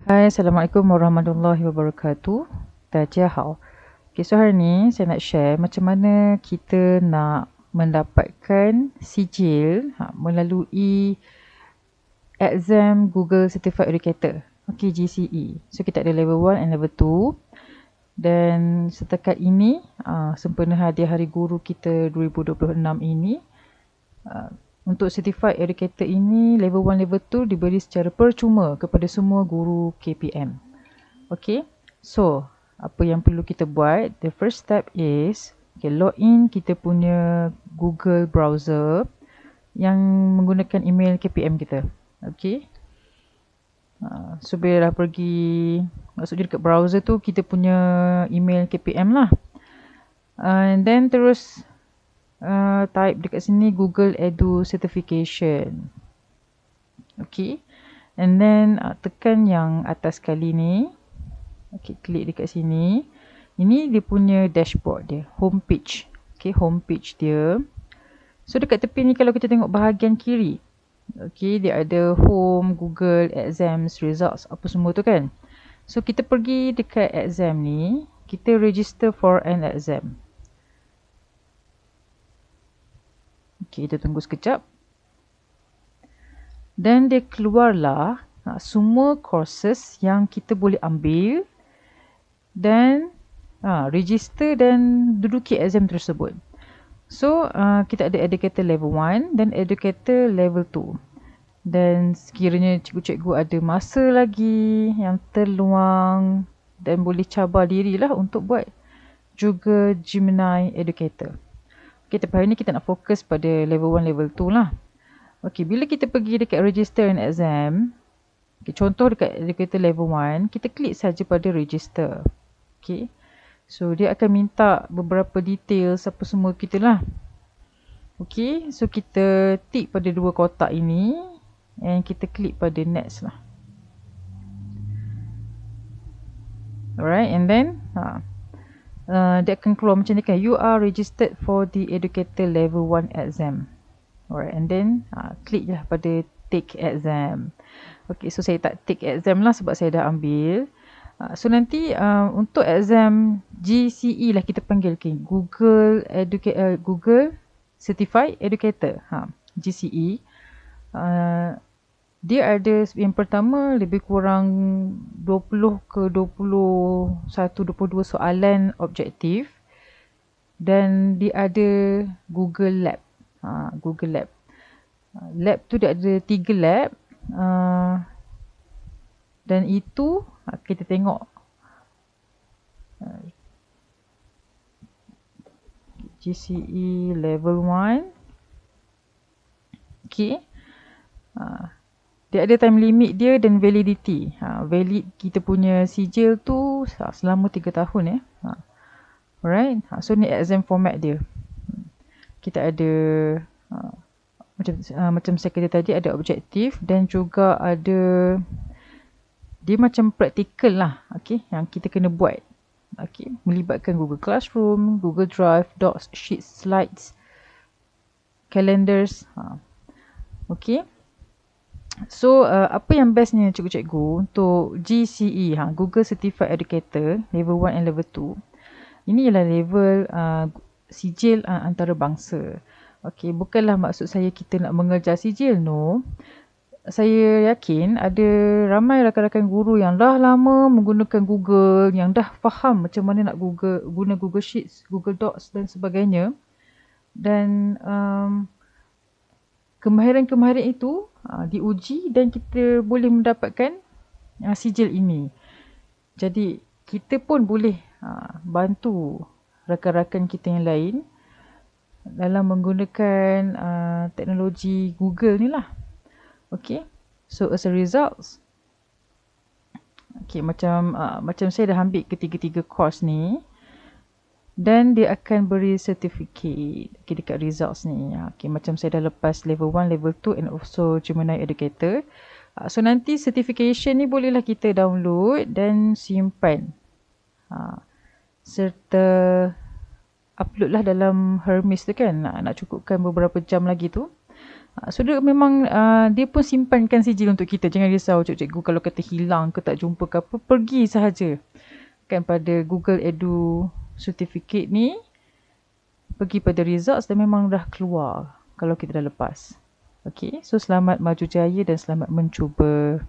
Hai, Assalamualaikum warahmatullahi wabarakatuh. Dajahau. Okay, so hari ni saya nak share macam mana kita nak mendapatkan sijil melalui exam Google Certified Educator. Okay, GCE. So kita ada level 1 and level 2. Dan setakat ini, sempena hadiah Hari Guru kita 2026 ini, untuk Certified Educator ini, level 1, level 2 diberi secara percuma kepada semua guru KPM. Okay, so apa yang perlu kita buat? The first step is login kita punya Google browser yang menggunakan email KPM kita. Okay, so bila dah pergi, maksudnya dekat browser tu kita punya email KPM lah. And then terus type dekat sini Google Edu Certification. Okay, and then tekan yang atas sekali ni. Okay, klik dekat sini. Ini dia punya dashboard dia, homepage. Okay, homepage dia. So dekat tepi ni kalau kita tengok bahagian kiri, okay, dia ada home, Google, exams, results, apa semua tu kan. So kita pergi dekat exam ni, kita register for an exam. Okay, kita tunggu sekejap. Dan dia keluarlah semua courses yang kita boleh ambil dan register dan duduki exam tersebut. So kita ada educator level 1 dan educator level 2. Dan sekiranya cikgu-cikgu ada masa lagi yang terluang dan boleh cabar dirilah untuk buat juga Gemini Educator. Okay, tapi hari ni kita nak fokus pada level 1, level 2 lah. Okay, bila kita pergi dekat register and exam, okay, contoh dekat educator level 1, kita klik saja pada register. Okay, so dia akan minta beberapa details apa semua kita lah. Okay, so kita tick pada dua kotak ini and kita klik pada next lah. Alright, and then dia akan keluar macam ni kan, you are registered for the educator level 1 exam. Alright, and then klik je lah pada take exam. Okay, so saya tak take exam lah sebab saya dah ambil. So nanti untuk exam GCE lah kita panggil, okay, Google Certified Educator, GCE. Dia ada yang pertama lebih kurang 20 ke 21, 22 soalan objektif. Dan dia ada Google Lab. Google Lab. Lab tu dia ada 3 lab. Dan itu kita tengok. GCE level 1. Okay. Dia ada time limit dia dan validity. Valid kita punya sijil tu selama 3 tahun ya. Alright. So ni exam format dia. Kita ada macam saya kata tadi, ada objektif dan juga ada dia macam praktikal lah, okay, yang kita kena buat. Okay, melibatkan Google Classroom, Google Drive, Docs, Sheets, Slides, Calendars. Okay. So apa yang bestnya cikgu-cikgu untuk GCE, Google Certified Educator level 1 and level 2. Ini ialah level sijil antarabangsa. Okay, bukanlah maksud saya kita nak mengejar sijil, no. Saya yakin ada ramai rakan-rakan guru yang dah lama menggunakan Google, yang dah faham macam mana nak guna Google Sheets, Google Docs dan sebagainya. Dan kemahiran-kemahiran itu diuji dan kita boleh mendapatkan sijil ini. Jadi kita pun boleh bantu rakan-rakan kita yang lain dalam menggunakan teknologi Google ni lah. Okay, so as a result, okay, macam saya dah ambil ketiga-tiga course ni dan dia akan beri certificate, okay, dekat results ni. Okay, macam saya dah lepas level 1, level 2 and also Gemini Educator. So nanti certification ni bolehlah kita download dan simpan. Serta upload lah dalam Hermes tu kan. Nak cukupkan beberapa jam lagi tu. So dia memang dia pun simpankan sijil untuk kita. Jangan risau cikgu kalau kata hilang ke tak jumpa ke apa, pergi sahaja kan pada Google Edu Certificate ni, pergi pada results dan memang dah keluar kalau kita dah lepas. Okay, so selamat maju jaya dan selamat mencuba.